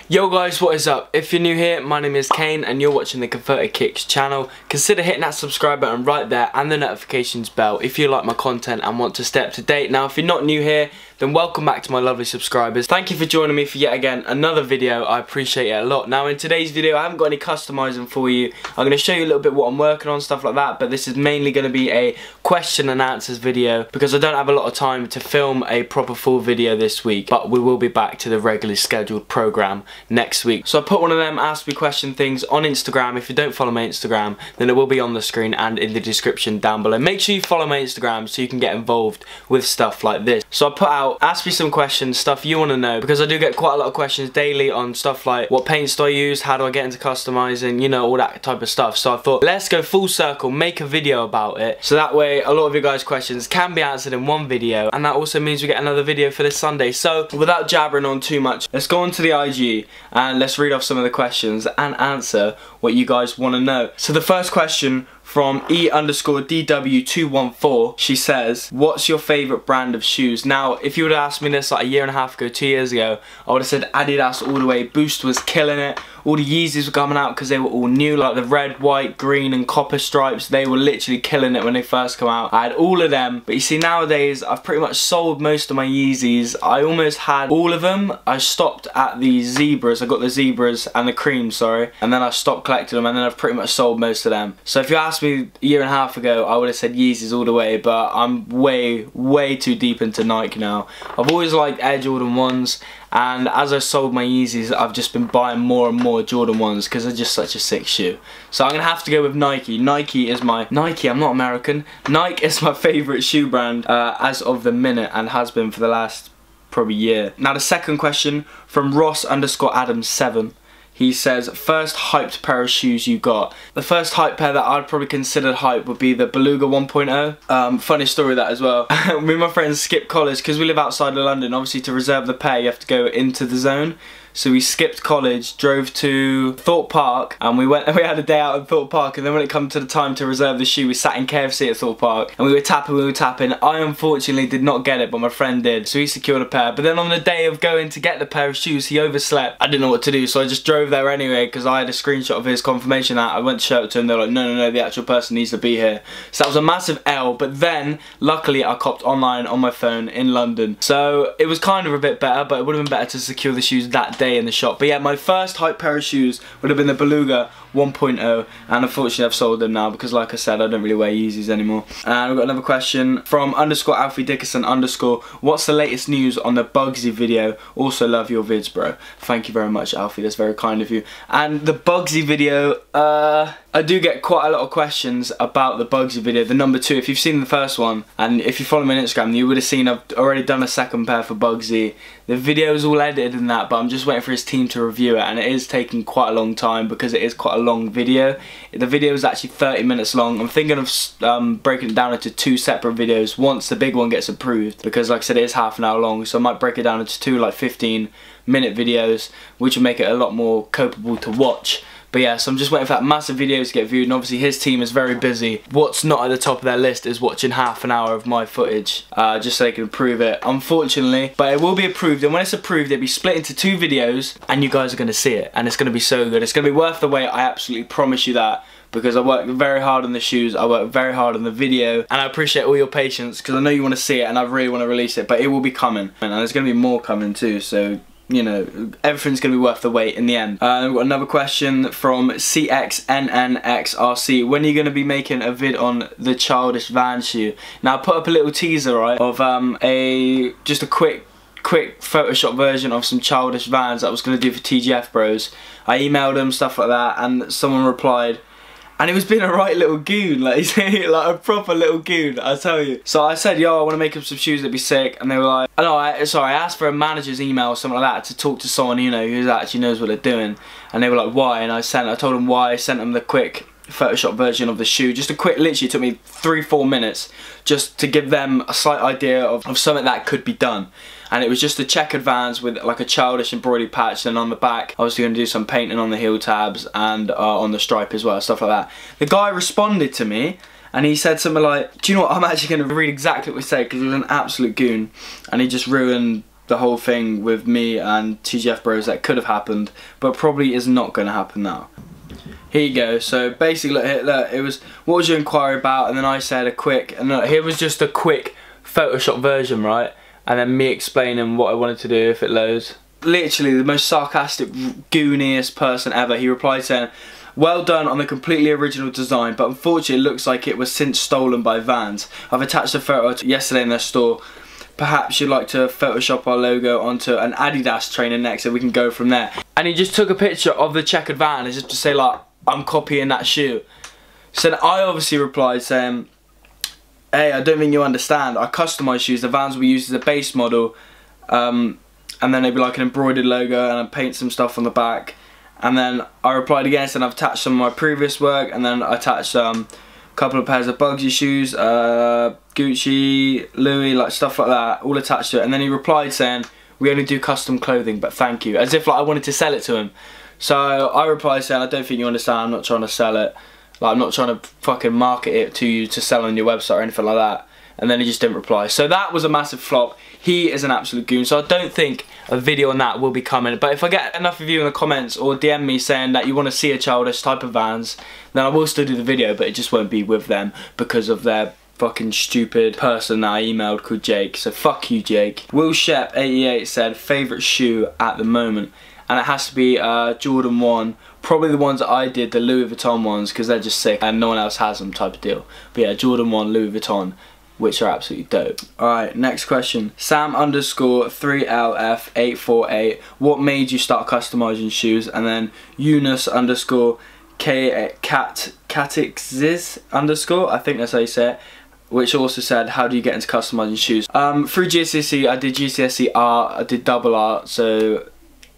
Yo guys, what is up? If you're new here, my name is Kane and you're watching the ConvertedKicks channel. Consider hitting that subscribe button right there and the notifications bell if you like my content and want to stay up to date. Now if you're not new here, then welcome back to my lovely subscribers. Thank you for joining me for yet again another video. I appreciate it a lot. Now in today's video I haven't got any customizing for you. I'm going to show you a little bit what I'm working on, stuff like that, but this is mainly going to be a question and answers video because I don't have a lot of time to film a proper full video this week, but we will be back to the regularly scheduled program next week. So I put one of them ask me question things on Instagram. If you don't follow my Instagram, then it will be on the screen and in the description down below. Make sure you follow my Instagram so you can get involved with stuff like this. So I put out ask me some questions, stuff you want to know, because I do get quite a lot of questions daily on stuff like what paints do I use, how do I get into customizing, you know, all that type of stuff. So I thought let's go full circle, make a video about it, so that way a lot of your guys' questions can be answered in one video, and that also means we get another video for this Sunday. So without jabbering on too much, let's go on to the IG and let's read off some of the questions and answer what you guys want to know. So the first question from E_DW214, she says, what's your favourite brand of shoes? Now, if you would have asked me this like a year and a half ago, 2 years ago, I would have said Adidas all the way. Boost was killing it. All the Yeezys were coming out because they were all new, like the red, white, green and copper stripes. They were literally killing it when they first come out. I had all of them, but you see nowadays I've pretty much sold most of my Yeezys. I almost had all of them. I stopped at the zebras. I got the zebras and the cream, sorry, and then I stopped collecting them, and then I've pretty much sold most of them. So if you asked me a year and a half ago, I would have said Yeezys all the way, but I'm way too deep into Nike now. I've always liked Air Jordan 1s, and as I sold my Yeezys, I've just been buying more and more Jordan 1s because they're just such a sick shoe. So I'm going to have to go with Nike. Nike is my... Nike, I'm not American. Nike is my favourite shoe brand as of the minute, and has been for the last probably year. Now the second question from Ross_Adams7. He says, first hyped pair of shoes you got. The first hype pair that I'd probably consider hype would be the Beluga 1.0. Funny story that as well. Me and my friends skipped college because we live outside of London. Obviously to reserve the pair you have to go into the zone. So we skipped college, drove to Thorpe Park, and we had a day out in Thorpe Park, and then when it came to the time to reserve the shoe, we sat in KFC at Thorpe Park, and we were tapping. I unfortunately did not get it, but my friend did, so he secured a pair. But then on the day of going to get the pair of shoes, he overslept. I didn't know what to do, so I just drove there anyway, because I had a screenshot of his confirmation that I went to show it to him. They were like, no, the actual person needs to be here. So that was a massive L, but then, luckily, I copped online on my phone in London. So it was kind of a bit better, but it would have been better to secure the shoes that day in the shop. But yeah, my first hype pair of shoes would have been the Beluga 1.0, and unfortunately I've sold them now because, like I said, I don't really wear Yeezys anymore. And we've got another question from _Alfie_Dickerson_. What's the latest news on the Bugsy video? Also love your vids, bro. Thank you very much, Alfie, that's very kind of you. And the Bugsy video, I do get quite a lot of questions about the Bugsy video, the number 2. If you've seen the first one, and if you follow me on Instagram, you would have seen I've already done a second pair for Bugsy. The video's all edited and that, but I'm just waiting for his team to review it, and it is taking quite a long time because it is quite a long video. The video is actually 30 minutes long. I'm thinking of breaking it down into 2 separate videos once the big one gets approved, because like I said, it is half an hour long, so I might break it down into 2 like 15-minute videos, which will make it a lot more copable to watch. But yeah, so I'm just waiting for that massive video to get viewed, and obviously his team is very busy. What's not at the top of their list is watching half an hour of my footage, just so they can approve it, unfortunately. But it will be approved, and when it's approved, it'll be split into 2 videos, and you guys are going to see it, and it's going to be so good. It's going to be worth the wait, I absolutely promise you that, because I worked very hard on the shoes, I worked very hard on the video, and I appreciate all your patience, because I know you want to see it, and I really want to release it, but it will be coming, and there's going to be more coming too, so... you know, everything's going to be worth the wait in the end. We've got another question from CXNNXRC. When are you going to be making a vid on the Childish Van shoe? Now I put up a little teaser, right, of just a quick Photoshop version of some Childish Vans that I was going to do for TGF Bros. I emailed them, stuff like that, and someone replied, and he was being a right little goon, like a proper little goon, I tell you. So I said, yo, I want to make him some shoes that'd be sick, and they were like, oh no, I asked for a manager's email or something like that to talk to someone, you know, who actually knows what they're doing. And they were like, why? And I told them why. I sent them the quick Photoshop version of the shoe, just a quick, literally took me 3-4 minutes just to give them a slight idea of something that could be done. And it was just a checkered Vans with like a Childish embroidery patch, and on the back I was going to do some painting on the heel tabs and on the stripe as well, stuff like that. The guy responded to me and he said something like, do you know what, I'm actually going to read exactly what he said because he was an absolute goon, and he just ruined the whole thing with me and TGF Bros that could have happened, but probably is not going to happen now. Here you go. So basically, look, it was, what was your inquiry about? And then I said a quick, and look, here was just a quick Photoshop version, right? And then me explaining what I wanted to do if it loads. Literally the most sarcastic, gooniest person ever. He replied saying, "Well done on the completely original design, but unfortunately it looks like it was since stolen by Vans. I've attached a photo yesterday in their store. Perhaps you'd like to Photoshop our logo onto an Adidas trainer next so we can go from there." And he just took a picture of the checkered van as if to say like, I'm copying that shoe. So then I obviously replied saying, "Hey, I don't think you understand. I customise shoes. The Vans will be used as a base model. And then they'd be like an embroidered logo and I'd paint some stuff on the back." And then I replied again saying I've attached some of my previous work, and then I attached a couple of pairs of Bugsy shoes, Gucci, Louis, like stuff like that, all attached to it. And then he replied saying, "We only do custom clothing, but thank you," as if like I wanted to sell it to him. So I replied saying, "I don't think you understand, I'm not trying to sell it. Like, I'm not trying to fucking market it to you to sell on your website or anything like that." And then he just didn't reply. So that was a massive flop. He is an absolute goon. So I don't think a video on that will be coming. But if I get enough of you in the comments or DM me saying that you want to see a Childish type of Vans, then I will still do the video, but it just won't be with them because of their fucking stupid person that I emailed called Jake. So fuck you, Jake. Will Shep 88 said, "Favourite shoe at the moment?" And it has to be Jordan 1. Probably the ones that I did, the Louis Vuitton ones, because they're just sick and no one else has them type of deal. But yeah, Jordan 1, Louis Vuitton, which are absolutely dope. Alright, next question. Sam_3LF848. What made you start customizing shoes? And then Eunice_Catixis_, I think that's how you say it, which also said, "How do you get into customizing shoes?" Through GCSE, I did GCSE art, I did double art, so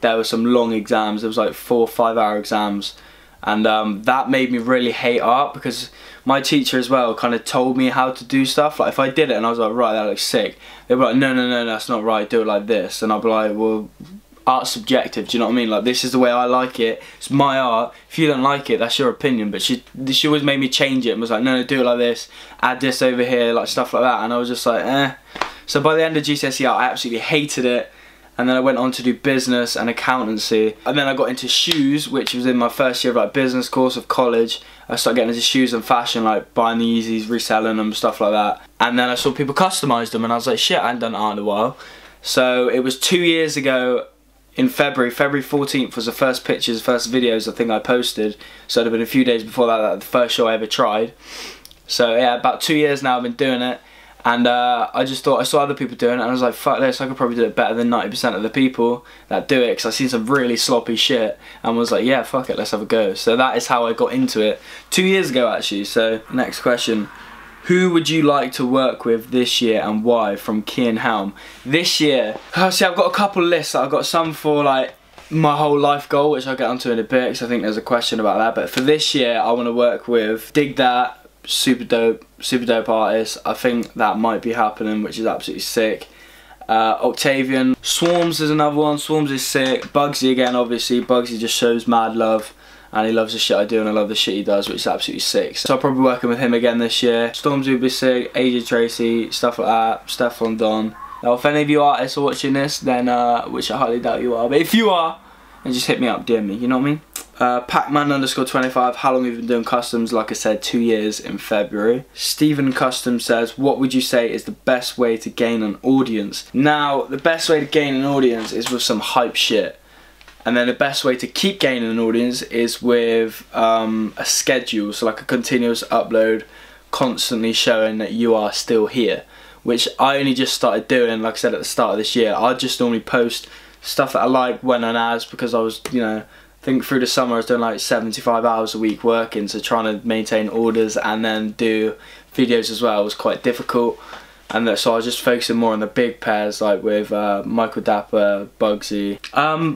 there were some long exams. There was like 4 or 5 hour exams, and that made me really hate art because my teacher as well kind of told me how to do stuff. Like if I did it and I was like, "Right, that looks sick," they'd be like, "No, no, no, that's not right, do it like this." And I'd be like, "Well, art's subjective, do you know what I mean? Like, this is the way I like it, it's my art. If you don't like it, that's your opinion." But she always made me change it and was like, "No, no, do it like this, add this over here," like stuff like that. And I was just like, eh. So by the end of GCSE art, I absolutely hated it. And then I went on to do business and accountancy. And then I got into shoes, which was in my first year of like business course of college. I started getting into shoes and fashion, like buying the Yeezys, reselling them, stuff like that. And then I saw people customise them and I was like, shit, I hadn't done art in a while. So it was 2 years ago in February 14th was the first pictures, first videos I think I posted. So it had been a few days before that, the first show I ever tried. So yeah, about 2 years now I've been doing it. And I just thought, I saw other people doing it and I was like, fuck this, I could probably do it better than 90% of the people that do it, because I seen some really sloppy shit and was like, yeah, fuck it, let's have a go. So that is how I got into it 2 years ago actually. So next question. Who would you like to work with this year and why? From Kian Helm. This year, see, I've got a couple lists. I've got some for like my whole life goal, which I'll get onto in a bit because I think there's a question about that. But for this year, I want to work with Dig That. Super dope artist. I think that might be happening, which is absolutely sick. Octavian. Swarms is another one. Swarms is sick. Bugsy again, obviously. Bugsy just shows mad love and he loves the shit I do and I love the shit he does, which is absolutely sick. So I'll probably be working with him again this year. Stormzy would be sick. AJ Tracy, stuff like that. Stefan Don. Now if any of you artists are watching this, then which I highly doubt you are, but if you are, then just hit me up, DM me, you know what I mean? Pacman_25, how long have you been doing customs? Like I said, 2 years in February. Stephen Custom says, what would you say is the best way to gain an audience? Now, the best way to gain an audience is with some hype shit. And then the best way to keep gaining an audience is with a schedule, so like a continuous upload, constantly showing that you are still here. Which I only just started doing, like I said at the start of this year. I just normally post stuff that I like when and as, because I was, you know, I think through the summer I was doing like 75 hours a week working, so trying to maintain orders and then do videos as well was quite difficult. And so I was just focusing more on the big pairs, like with Michael Dapper, Bugsy.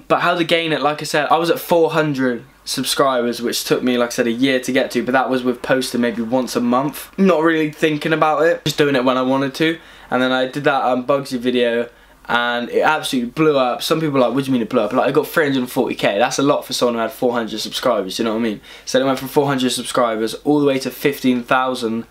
But how to gain it, like I said, I was at 400 subscribers, which took me, like I said, a year to get to, but that was with posting maybe once a month. Not really thinking about it, just doing it when I wanted to. And then I did that Bugsy video, and it absolutely blew up. Some people are like, what do you mean it blew up? Like, I got 340k, that's a lot for someone who had 400 subscribers, you know what I mean? So it went from 400 subscribers all the way to 15,000,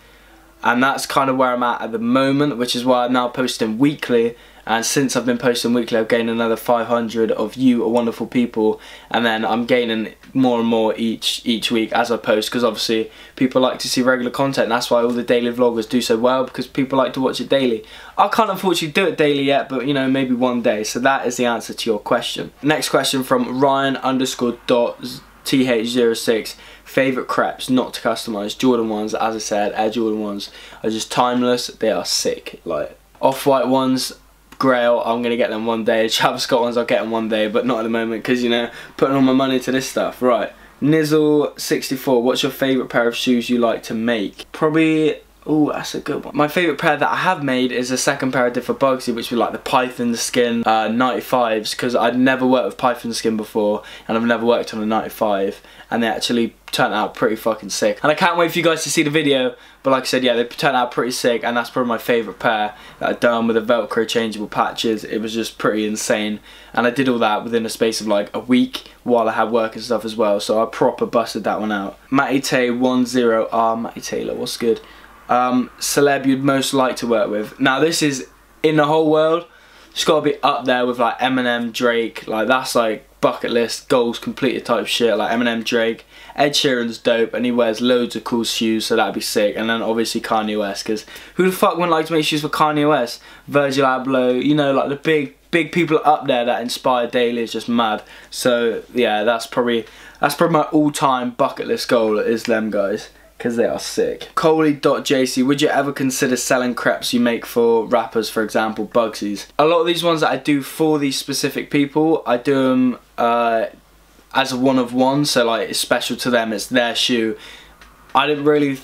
and that's kind of where I'm at the moment, which is why I'm now posting weekly, and since I've been posting weekly I've gained another 500 of you wonderful people, and then I'm gaining more and more each week as I post, because obviously people like to see regular content, and that's why all the daily vloggers do so well, because people like to watch it daily. I can't unfortunately do it daily yet, but you know, maybe one day. So that is the answer to your question. Next question from Ryan_.th06. Favourite crepes, not to customise. Jordan ones, as I said, Air Jordan ones are just timeless. They are sick. Like off-white ones, Grail, I'm going to get them one day. Travis Scott ones, I'll get them one day, but not at the moment, because, you know, putting all my money to this stuff. Right. Nizzle64, what's your favourite pair of shoes you like to make? Probably, oh, that's a good one. My favourite pair that I have made is a second pair I did for Bugsy, which was like the Python skin 95s, because I'd never worked with Python skin before, and I've never worked on a 95, and they actually turned out pretty fucking sick. And I can't wait for you guys to see the video, but like I said, yeah, they turned out pretty sick, and that's probably my favourite pair that I'd done with the Velcro changeable patches. It was just pretty insane, and I did all that within a space of like a week while I had work and stuff as well, so I proper busted that one out. Matty Tay 10, Matty Taylor, what's good? Celeb you'd most like to work with. Now this is in the whole world, it's got to be up there with like Eminem, Drake, like that's like bucket list, goals completed type shit, like Eminem, Drake. Ed Sheeran's dope and he wears loads of cool shoes, so that'd be sick. And then obviously Kanye West, because who the fuck wouldn't like to make shoes for Kanye West? Virgil Abloh, you know, like the big people up there that inspire daily is just mad. So yeah, that's probably my all-time bucket list goal is them guys, because they are sick. Coley.jc, would you ever consider selling crepes you make for rappers, for example, Bugsy's? A lot of these ones that I do for these specific people, I do them as a one-of-one, so like it's special to them, it's their shoe. I didn't really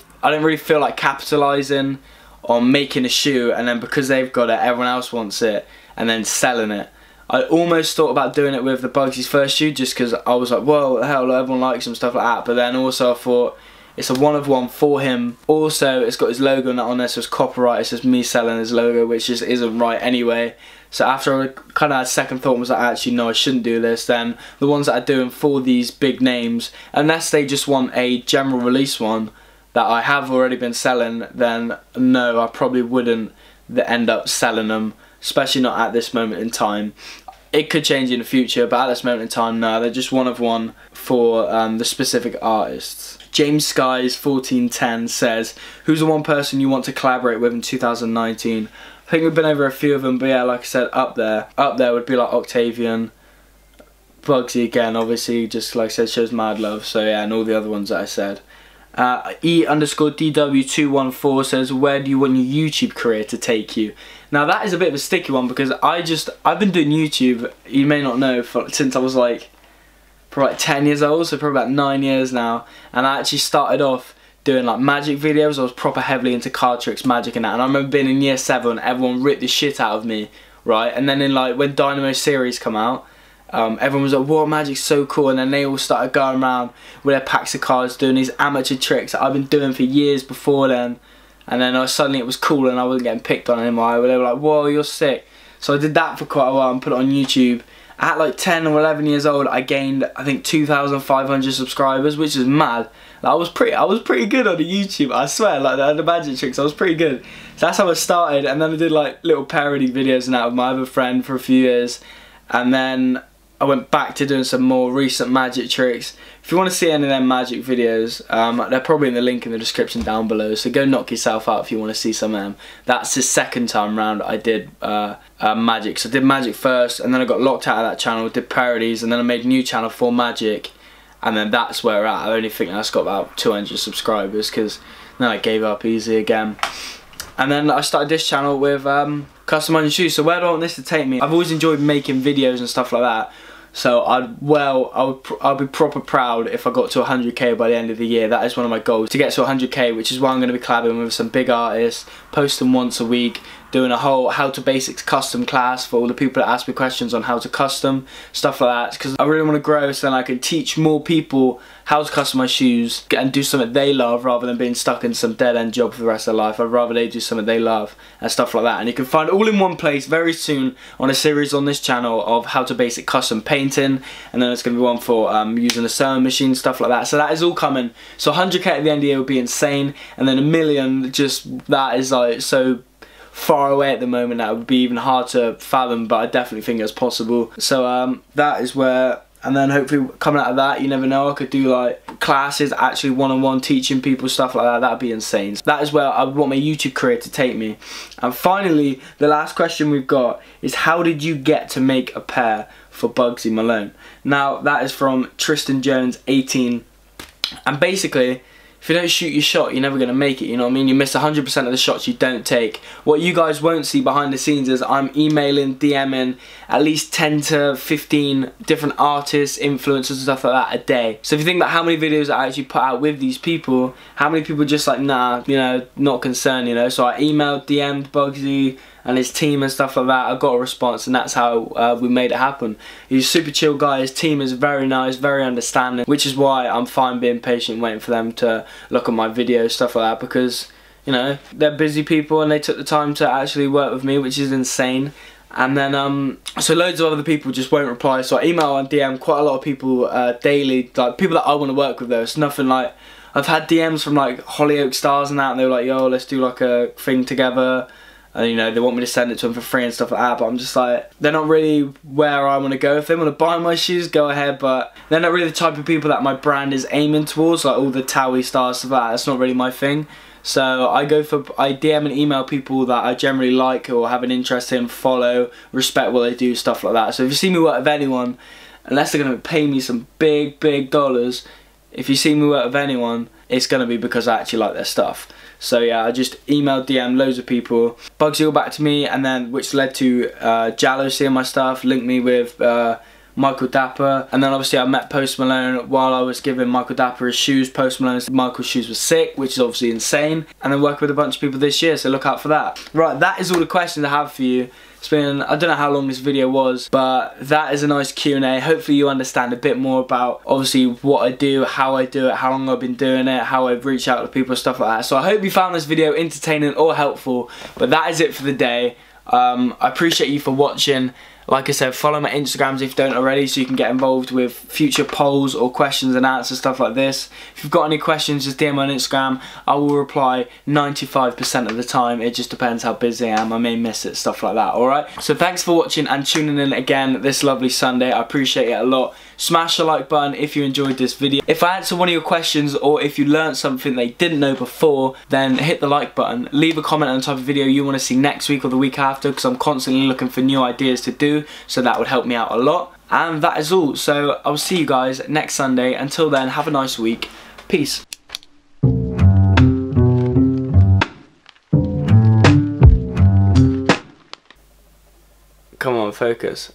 feel like capitalising on making a shoe, and then because they've got it, everyone else wants it, and then selling it. I almost thought about doing it with the Bugsy's first shoe, just because I was like, whoa, what the hell, everyone likes them, stuff like that. But then also I thought, it's a one-of-one for him. Also, it's got his logo on there, so it's copyright. It's just me selling his logo, which just isn't right anyway. So after I kind of had second thought, was like, actually, no, I shouldn't do this. Then the ones that I do for these big names, unless they just want a general release one that I have already been selling, then no, I probably wouldn't end up selling them, especially not at this moment in time. It could change in the future, but at this moment in time, no, they're just one-of-one for the specific artists. James Skies 1410 says, who's the one person you want to collaborate with in 2019? I think we've been over a few of them, but yeah, like I said, up there would be like Octavian, Bugsy again, obviously, just like I said, shows mad love, so yeah, and all the other ones that I said. E_DW214 says, where do you want your YouTube career to take you? Now that is a bit of a sticky one, because I've been doing YouTube, you may not know, since I was like probably like 10 years old, so probably about 9 years now, and I actually started off doing like magic videos. I was proper heavily into card tricks, magic and that, and I remember being in year 7, everyone ripped the shit out of me, right? And then in like when Dynamo series come out, everyone was like, "What, magic's so cool," and then they all started going around with their packs of cards doing these amateur tricks that I've been doing for years before then, and then suddenly it was cool and I wasn't getting picked on anymore. They were like, "Whoa, you're sick." So I did that for quite a while and put it on YouTube. At like 10 or 11 years old, I gained, I think, 2,500 subscribers, which is mad. Like, I was pretty good on the YouTube, I swear, like the magic tricks, I was pretty good. So that's how I started, and then I did like little parody videos and that with my other friend for a few years, and then I went back to doing some more recent magic tricks. If you want to see any of them magic videos, they're probably in the link in the description down below, so go knock yourself out if you want to see some of them. That's the second time round I did magic. So I did magic first, and then I got locked out of that channel, did parodies, and then I made a new channel for magic, and then that's where we're at. I only think that's got about 200 subscribers, because then I gave up easy again. And then I started this channel with customizing shoes. So where do I want this to take me? I've always enjoyed making videos and stuff like that. So I'd be proper proud if I got to 100k by the end of the year. That is one of my goals, to get to 100k, which is why I'm going to be collabing with some big artists, posting once a week, doing a whole how to basics custom class for all the people that ask me questions on how to custom, stuff like that, because I really want to grow so then I can teach more people how to customize shoes and do something they love, rather than being stuck in some dead-end job for the rest of their life. I'd rather they do something they love and stuff like that. And you can find it all in one place very soon on a series on this channel of how to basic custom painting, and then it's going to be one for using a sewing machine, stuff like that. So that is all coming. So 100k at the end of the year would be insane, and then 1 million, just that is like so far away at the moment that would be even hard to fathom, but I definitely think it's possible. So that is where, and then hopefully coming out of that, you never know, I could do like classes, actually one-on-one teaching people, stuff like that. That'd be insane. That is where I would want my YouTube career to take me. And finally, the last question we've got is, how did you get to make a pair for Bugsy Malone? Now that is from Tristan Jones 18, and basically, if you don't shoot your shot, you're never going to make it, you know what I mean? You miss 100% of the shots you don't take. What you guys won't see behind the scenes is I'm emailing, DMing at least 10 to 15 different artists, influencers and stuff like that a day. So if you think about how many videos I actually put out with these people, how many people just like, nah, you know, not concerned, you know? So I emailed, DM'd Bugsy and his team and stuff like that. I got a response, and that's how we made it happen. He's a super chill guy. His team is very nice, very understanding, which is why I'm fine being patient, waiting for them to look at my videos, stuff like that, because, you know, they're busy people and they took the time to actually work with me, which is insane. And then so loads of other people just won't reply, so I email and DM quite a lot of people daily, like people that I want to work with though. It's nothing like, I've had DMs from like Hollyoak stars and that, and they were like, yo, let's do like a thing together. And, you know, they want me to send it to them for free and stuff like that, but I'm just like, they're not really where I want to go. If they want to buy my shoes, go ahead, but they're not really the type of people that my brand is aiming towards, like all the Towie stars, stuff like that. That's not really my thing. So I DM and email people that I generally like or have an interest in, follow, respect what they do, stuff like that. So if you see me work with anyone, unless they're going to pay me some big dollars, if you see me work with anyone, it's going to be because I actually like their stuff. So yeah, I just emailed, DM loads of people. Bugsy got back to me, and then which led to Jallo seeing my stuff, linked me with Michael Dapper, and then obviously I met Post Malone while I was giving Michael Dapper his shoes. Post Malone's Michael's shoes were sick, which is obviously insane. And then working with a bunch of people this year, so look out for that. Right, that is all the questions I have for you. It's been, I don't know how long this video was, but that is a nice Q&A. Hopefully you understand a bit more about obviously what I do, how I do it, how long I've been doing it, how I've reached out to people, stuff like that. So I hope you found this video entertaining or helpful, but that is it for the day. I appreciate you for watching. Like I said, follow my Instagrams if you don't already, so you can get involved with future polls or questions and answers, stuff like this. If you've got any questions, just DM me on Instagram. I will reply 95% of the time. It just depends how busy I am. I may miss it, stuff like that, alright? So thanks for watching and tuning in again this lovely Sunday. I appreciate it a lot. Smash the like button if you enjoyed this video. If I answered one of your questions, or if you learned something they didn't know before, then hit the like button. Leave a comment on the type of video you want to see next week or the week after, because I'm constantly looking for new ideas to do, so that would help me out a lot. And that is all. So I'll see you guys next Sunday. Until then, have a nice week. Peace. Come on, focus.